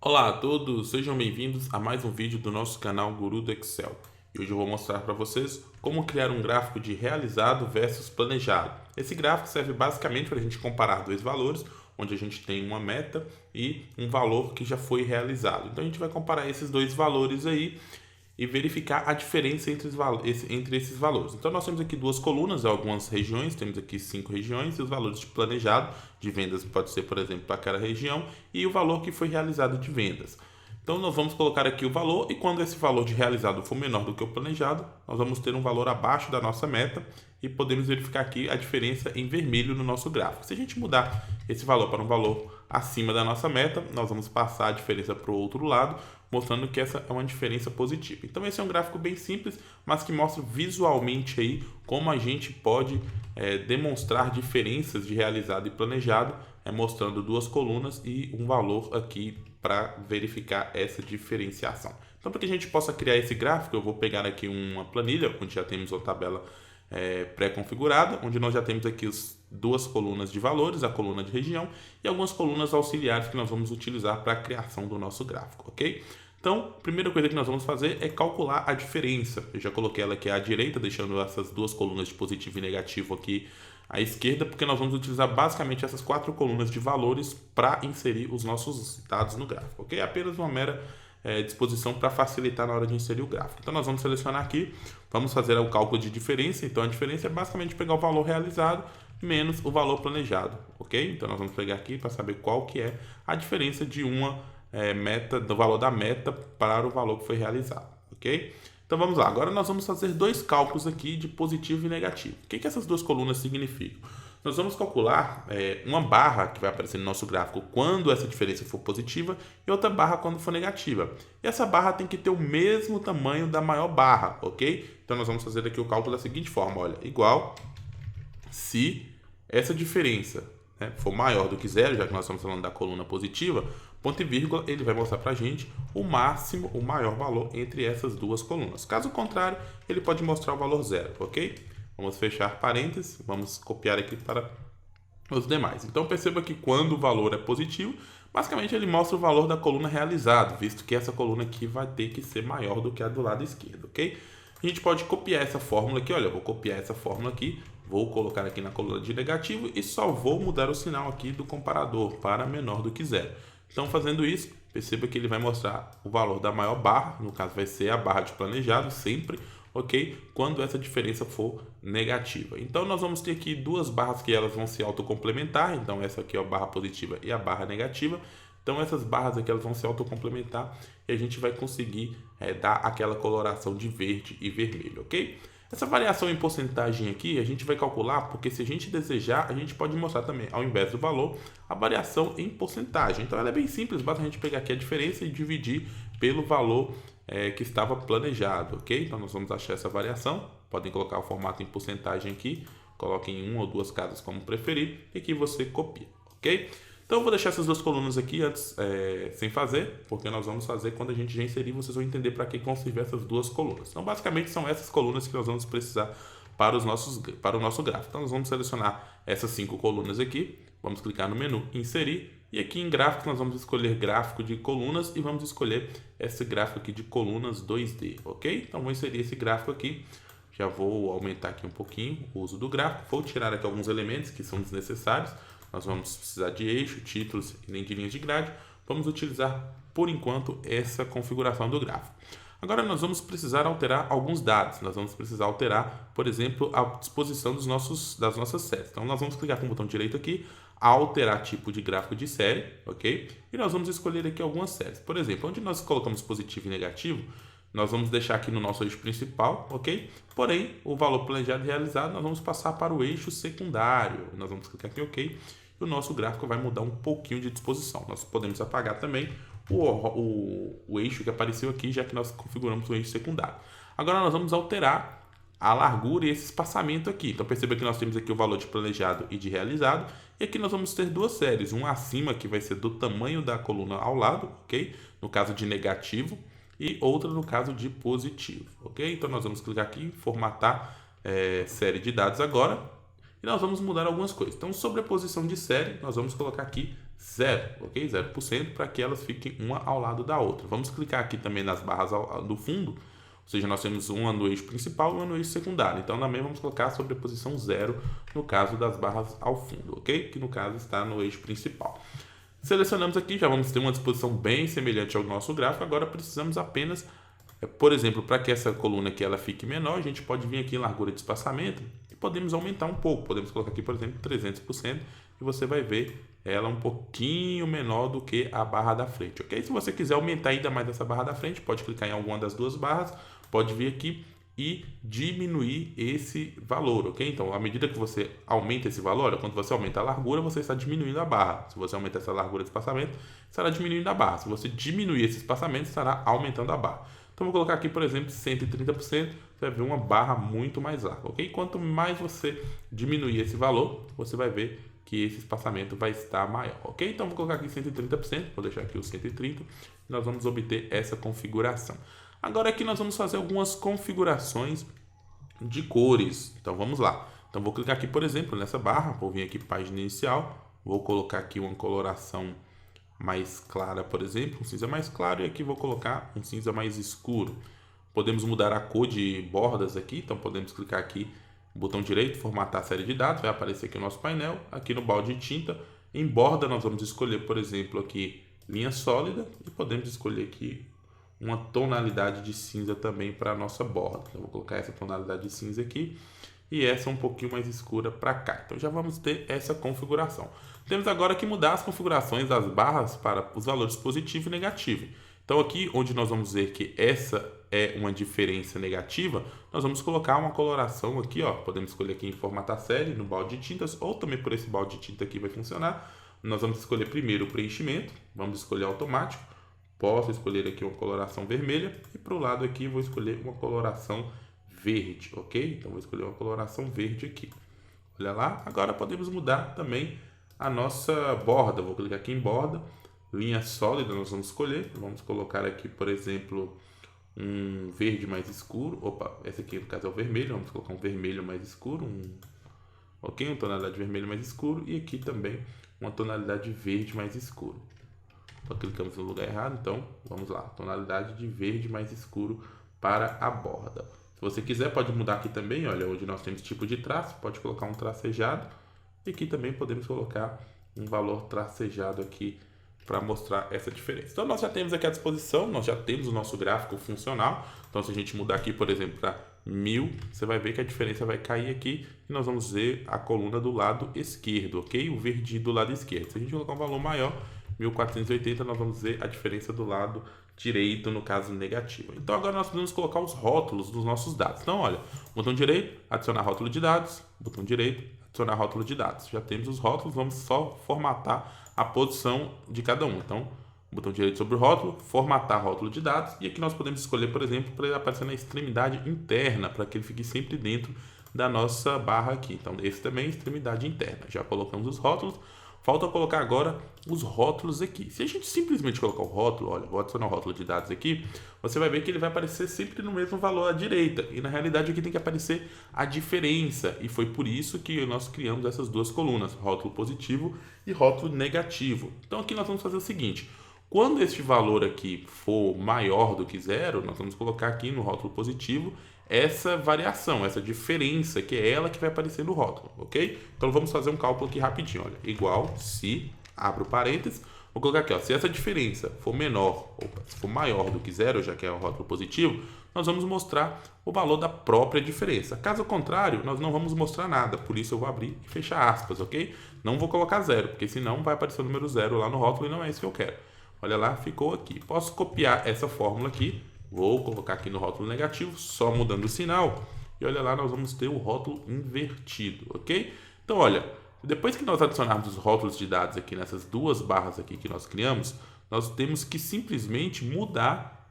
Olá a todos, sejam bem-vindos a mais um vídeo do nosso canal Guru do Excel. E hoje eu vou mostrar para vocês como criar um gráfico de realizado versus planejado. Esse gráfico serve basicamente para a gente comparar dois valores, onde a gente tem uma meta e um valor que já foi realizado. Então a gente vai comparar esses dois valores aí e verificar a diferença entre esses valores. Então nós temos aqui duas colunas, algumas regiões, temos aqui 5 regiões e os valores de planejado de vendas pode ser, por exemplo, para aquela região e o valor que foi realizado de vendas. Então nós vamos colocar aqui o valor e quando esse valor de realizado for menor do que o planejado, nós vamos ter um valor abaixo da nossa meta e podemos verificar aqui a diferença em vermelho no nosso gráfico. Se a gente mudar esse valor para um valor acima da nossa meta, nós vamos passar a diferença para o outro lado, mostrando que essa é uma diferença positiva. Então esse é um gráfico bem simples, mas que mostra visualmente aí como a gente pode demonstrar diferenças de realizado e planejado, mostrando duas colunas e um valor aqui para verificar essa diferenciação. Então para que a gente possa criar esse gráfico, eu vou pegar aqui uma planilha, onde já temos uma tabela pré-configurada, onde nós já temos aqui as duas colunas de valores, a coluna de região e algumas colunas auxiliares que nós vamos utilizar para a criação do nosso gráfico, ok? Então, a primeira coisa que nós vamos fazer é calcular a diferença. Eu já coloquei ela aqui à direita, deixando essas duas colunas de positivo e negativo aqui à esquerda, porque nós vamos utilizar basicamente essas quatro colunas de valores para inserir os nossos dados no gráfico, ok? Apenas uma mera disposição para facilitar na hora de inserir o gráfico. Então nós vamos selecionar aqui, vamos fazer o cálculo de diferença. Então a diferença é basicamente pegar o valor realizado menos o valor planejado, ok? Então nós vamos pegar aqui para saber qual que é a diferença de uma meta, do valor da meta para o valor que foi realizado, ok? Então vamos lá, agora nós vamos fazer dois cálculos aqui de positivo e negativo. O que essas duas colunas significam? Nós vamos calcular uma barra que vai aparecer no nosso gráfico quando essa diferença for positiva e outra barra quando for negativa. E essa barra tem que ter o mesmo tamanho da maior barra, ok? Então nós vamos fazer aqui o cálculo da seguinte forma, olha, igual se essa diferença for maior do que zero, já que nós estamos falando da coluna positiva, ponto e vírgula, ele vai mostrar para a gente o máximo, o maior valor entre essas duas colunas. Caso contrário, ele pode mostrar o valor zero, ok? Vamos fechar parênteses, vamos copiar aqui para os demais. Então perceba que quando o valor é positivo, basicamente ele mostra o valor da coluna realizado, visto que essa coluna aqui vai ter que ser maior do que a do lado esquerdo, ok? A gente pode copiar essa fórmula aqui, olha, eu vou copiar essa fórmula aqui, vou colocar aqui na coluna de negativo e só vou mudar o sinal aqui do comparador para menor do que zero. Então fazendo isso, perceba que ele vai mostrar o valor da maior barra, no caso vai ser a barra de planejado, sempre, ok? Quando essa diferença for negativa. Então nós vamos ter aqui duas barras que elas vão se autocomplementar, então essa aqui é a barra positiva e a barra negativa. Então essas barras aqui elas vão se autocomplementar e a gente vai conseguir dar aquela coloração de verde e vermelho, ok? Essa variação em porcentagem aqui a gente vai calcular porque se a gente desejar, a gente pode mostrar também, ao invés do valor, a variação em porcentagem. Então ela é bem simples, basta a gente pegar aqui a diferença e dividir pelo valor que estava planejado, ok? Então nós vamos achar essa variação, podem colocar o formato em porcentagem aqui, coloquem em uma ou duas casas como preferir e aqui você copia, ok? Então eu vou deixar essas duas colunas aqui antes sem fazer, porque nós vamos fazer quando a gente já inserir, vocês vão entender para que vão servir essas duas colunas. Então basicamente são essas colunas que nós vamos precisar para o nosso gráfico. Então nós vamos selecionar essas 5 colunas aqui, vamos clicar no menu inserir e aqui em gráfico nós vamos escolher gráfico de colunas e vamos escolher esse gráfico aqui de colunas 2D, ok? Então vou inserir esse gráfico aqui, já vou aumentar aqui um pouquinho o uso do gráfico, vou tirar aqui alguns elementos que são desnecessários. Nós vamos precisar de eixo, títulos e nem de linhas de grade. Vamos utilizar, por enquanto, essa configuração do gráfico. Agora nós vamos precisar alterar alguns dados. Nós vamos precisar alterar, por exemplo, a disposição das nossas séries. Então nós vamos clicar com o botão direito aqui, alterar tipo de gráfico de série, ok? E nós vamos escolher aqui algumas séries. Por exemplo, onde nós colocamos positivo e negativo, nós vamos deixar aqui no nosso eixo principal, ok? Porém, o valor planejado e realizado, nós vamos passar para o eixo secundário. Nós vamos clicar aqui em OK e o nosso gráfico vai mudar um pouquinho de disposição. Nós podemos apagar também o eixo que apareceu aqui, já que nós configuramos o eixo secundário. Agora nós vamos alterar a largura e esse espaçamento aqui. Então perceba que nós temos aqui o valor de planejado e de realizado. E aqui nós vamos ter duas séries. Uma acima, que vai ser do tamanho da coluna ao lado, ok? No caso de negativo. E outra no caso de positivo, ok? Então nós vamos clicar aqui em formatar série de dados agora e nós vamos mudar algumas coisas. Então, sobre a posição de série, nós vamos colocar aqui 0, ok? 0%, para que elas fiquem uma ao lado da outra. Vamos clicar aqui também nas barras do fundo, ou seja, nós temos uma no eixo principal e uma no eixo secundário. Então, também vamos colocar a sobreposição 0 no caso das barras ao fundo, ok? Que no caso está no eixo principal. Selecionamos aqui, já vamos ter uma disposição bem semelhante ao nosso gráfico. Agora precisamos apenas, por exemplo, para que essa coluna aqui ela fique menor, a gente pode vir aqui em largura de espaçamento e podemos aumentar um pouco. Podemos colocar aqui, por exemplo, 300% e você vai ver ela um pouquinho menor do que a barra da frente, ok? Se você quiser aumentar ainda mais essa barra da frente, pode clicar em alguma das duas barras, pode vir aqui e diminuir esse valor, ok? Então, à medida que você aumenta esse valor, quando você aumenta a largura, você está diminuindo a barra. Se você aumentar essa largura de espaçamento, estará diminuindo a barra. Se você diminuir esse espaçamento, estará aumentando a barra. Então, vou colocar aqui, por exemplo, 130%, você vai ver uma barra muito mais larga, ok? Quanto mais você diminuir esse valor, você vai ver que esse espaçamento vai estar maior, ok? Então, vou colocar aqui 130%, vou deixar aqui o 130%, e nós vamos obter essa configuração. Agora aqui nós vamos fazer algumas configurações de cores. Então vamos lá. Então vou clicar aqui, por exemplo, nessa barra, vou vir aqui página inicial, vou colocar aqui uma coloração mais clara, por exemplo, um cinza mais claro, e aqui vou colocar um cinza mais escuro. Podemos mudar a cor de bordas aqui, então podemos clicar aqui, botão direito, formatar a série de dados, vai aparecer aqui o nosso painel, aqui no balde de tinta, em borda nós vamos escolher, por exemplo, aqui linha sólida, e podemos escolher aqui uma tonalidade de cinza também para a nossa borda. Então, vou colocar essa tonalidade de cinza aqui e essa um pouquinho mais escura para cá. Então, já vamos ter essa configuração. Temos agora que mudar as configurações das barras para os valores positivo e negativo. Então, aqui onde nós vamos ver que essa é uma diferença negativa, nós vamos colocar uma coloração aqui, ó. Podemos escolher aqui em formatar série, no balde de tintas, ou também por esse balde de tinta aqui vai funcionar. Nós vamos escolher primeiro o preenchimento, vamos escolher automático. Posso escolher aqui uma coloração vermelha e para o lado aqui vou escolher uma coloração verde, ok? Então vou escolher uma coloração verde aqui. Olha lá, agora podemos mudar também a nossa borda. Vou clicar aqui em borda, linha sólida nós vamos escolher. Vamos colocar aqui, por exemplo, um verde mais escuro. Opa, esse aqui no caso é o vermelho, vamos colocar um vermelho mais escuro, ok? Uma tonalidade de vermelho mais escuro e aqui também uma tonalidade de verde mais escuro. Então, clicamos no lugar errado, então vamos lá, tonalidade de verde mais escuro para a borda. Se você quiser, pode mudar aqui também, olha, onde nós temos tipo de traço, pode colocar um tracejado e aqui também podemos colocar um valor tracejado aqui para mostrar essa diferença. Então, nós já temos aqui à disposição, nós já temos o nosso gráfico funcional. Então, se a gente mudar aqui, por exemplo, para 1000, você vai ver que a diferença vai cair aqui e nós vamos ver a coluna do lado esquerdo, ok? O verde do lado esquerdo. Se a gente colocar um valor maior, 1480, nós vamos ver a diferença do lado direito, no caso negativo. Então agora nós podemos colocar os rótulos dos nossos dados. Então olha, botão direito, adicionar rótulo de dados, botão direito, adicionar rótulo de dados. Já temos os rótulos, vamos só formatar a posição de cada um. Então, botão direito sobre o rótulo, formatar rótulo de dados, e aqui nós podemos escolher, por exemplo, para ele aparecer na extremidade interna, para que ele fique sempre dentro da nossa barra aqui. Então esse também é extremidade interna. Já colocamos os rótulos. Falta colocar agora os rótulos aqui. Se a gente simplesmente colocar o rótulo, olha, vou adicionar o rótulo de dados aqui, você vai ver que ele vai aparecer sempre no mesmo valor à direita. E na realidade aqui tem que aparecer a diferença. E foi por isso que nós criamos essas duas colunas, rótulo positivo e rótulo negativo. Então aqui nós vamos fazer o seguinte. Quando este valor aqui for maior do que zero, nós vamos colocar aqui no rótulo positivo essa variação, essa diferença, que é ela que vai aparecer no rótulo, ok? Então vamos fazer um cálculo aqui rapidinho, olha, igual se, abro parênteses, vou colocar aqui, ó, se essa diferença for menor, ou se for maior do que zero, já que é o rótulo positivo, nós vamos mostrar o valor da própria diferença. Caso contrário, nós não vamos mostrar nada, por isso eu vou abrir e fechar aspas, ok? Não vou colocar zero, porque senão vai aparecer o número zero lá no rótulo e não é isso que eu quero. Olha lá, ficou aqui. Posso copiar essa fórmula aqui, vou colocar aqui no rótulo negativo, só mudando o sinal, e olha lá, nós vamos ter o rótulo invertido, ok? Então, olha, depois que nós adicionarmos os rótulos de dados aqui nessas duas barras aqui que nós criamos, nós temos que simplesmente mudar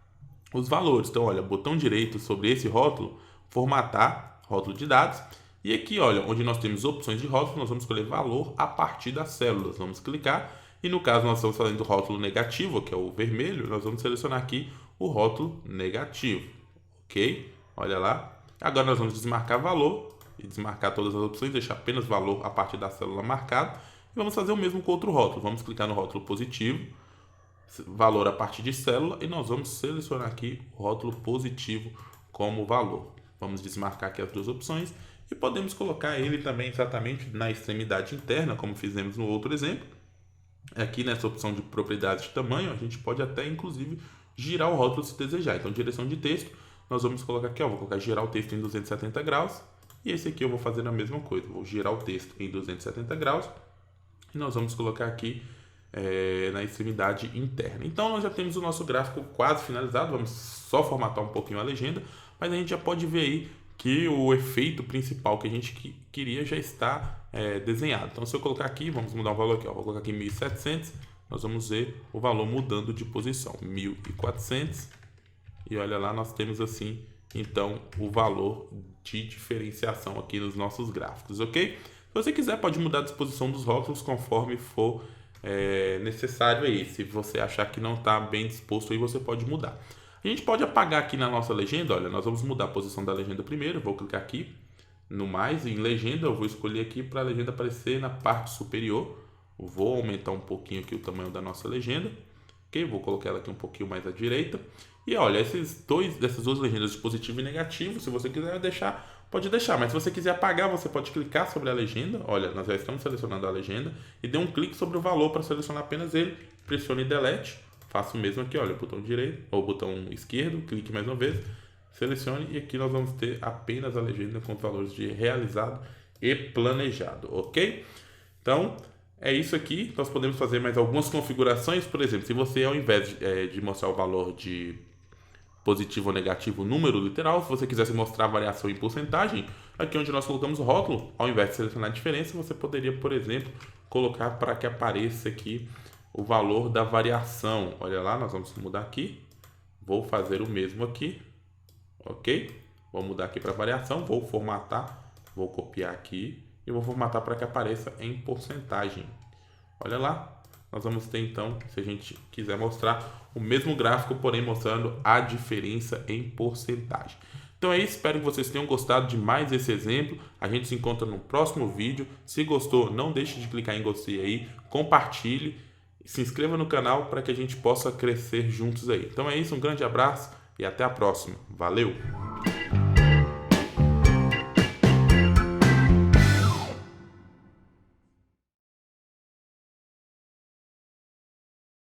os valores. Então, olha, botão direito sobre esse rótulo, formatar rótulo de dados, e aqui, olha, onde nós temos opções de rótulo, nós vamos escolher valor a partir das células, vamos clicar, e no caso nós estamos fazendo o rótulo negativo, que é o vermelho, nós vamos selecionar aqui o rótulo negativo, ok? Olha lá. Agora nós vamos desmarcar valor e desmarcar todas as opções, deixar apenas valor a partir da célula marcada. E vamos fazer o mesmo com outro rótulo. Vamos clicar no rótulo positivo, valor a partir de célula, e nós vamos selecionar aqui o rótulo positivo como valor. Vamos desmarcar aqui as duas opções e podemos colocar ele também exatamente na extremidade interna, como fizemos no outro exemplo. Aqui nessa opção de propriedades de tamanho, a gente pode até inclusive girar o rótulo se desejar. Então, direção de texto, nós vamos colocar aqui, vou colocar girar o texto em 270 graus. E esse aqui eu vou fazer a mesma coisa, vou girar o texto em 270 graus. E nós vamos colocar aqui na extremidade interna. Então, nós já temos o nosso gráfico quase finalizado. Vamos só formatar um pouquinho a legenda, mas a gente já pode ver aí que o efeito principal que a gente queria já está desenhado. Então, se eu colocar aqui, vamos mudar o valor aqui, vou colocar aqui 1700, nós vamos ver o valor mudando de posição, 1400, e olha lá, nós temos assim, então, o valor de diferenciação aqui nos nossos gráficos, ok? Se você quiser, pode mudar a disposição dos rótulos conforme for necessário aí. Se você achar que não está bem disposto aí, você pode mudar. A gente pode apagar aqui na nossa legenda, olha, nós vamos mudar a posição da legenda primeiro, vou clicar aqui no mais, em legenda, eu vou escolher aqui para a legenda aparecer na parte superior, vou aumentar um pouquinho aqui o tamanho da nossa legenda, ok? Vou colocar ela aqui um pouquinho mais à direita, e olha, essas duas legendas de positivo e negativo, se você quiser deixar, pode deixar, mas se você quiser apagar, você pode clicar sobre a legenda, olha, nós já estamos selecionando a legenda, e dê um clique sobre o valor para selecionar apenas ele, pressione Delete, faço o mesmo aqui, olha, o botão direito, ou o botão esquerdo, clique mais uma vez, selecione, e aqui nós vamos ter apenas a legenda com os valores de realizado e planejado, ok? Então, é isso aqui. Nós podemos fazer mais algumas configurações, por exemplo, se você ao invés de mostrar o valor de positivo ou negativo número literal, se você quisesse mostrar a variação em porcentagem, aqui onde nós colocamos o rótulo, ao invés de selecionar a diferença, você poderia, por exemplo, colocar para que apareça aqui o valor da variação. Olha lá, nós vamos mudar aqui, vou fazer o mesmo aqui, ok? Vou mudar aqui para variação, vou formatar, vou copiar aqui e vou formatar para que apareça em porcentagem. Olha lá, nós vamos ter então, se a gente quiser mostrar o mesmo gráfico, porém mostrando a diferença em porcentagem. Então é isso, espero que vocês tenham gostado de mais esse exemplo. A gente se encontra no próximo vídeo. Se gostou, não deixe de clicar em gostei aí, compartilhe, se inscreva no canal para que a gente possa crescer juntos aí. Então é isso, um grande abraço e até a próxima. Valeu!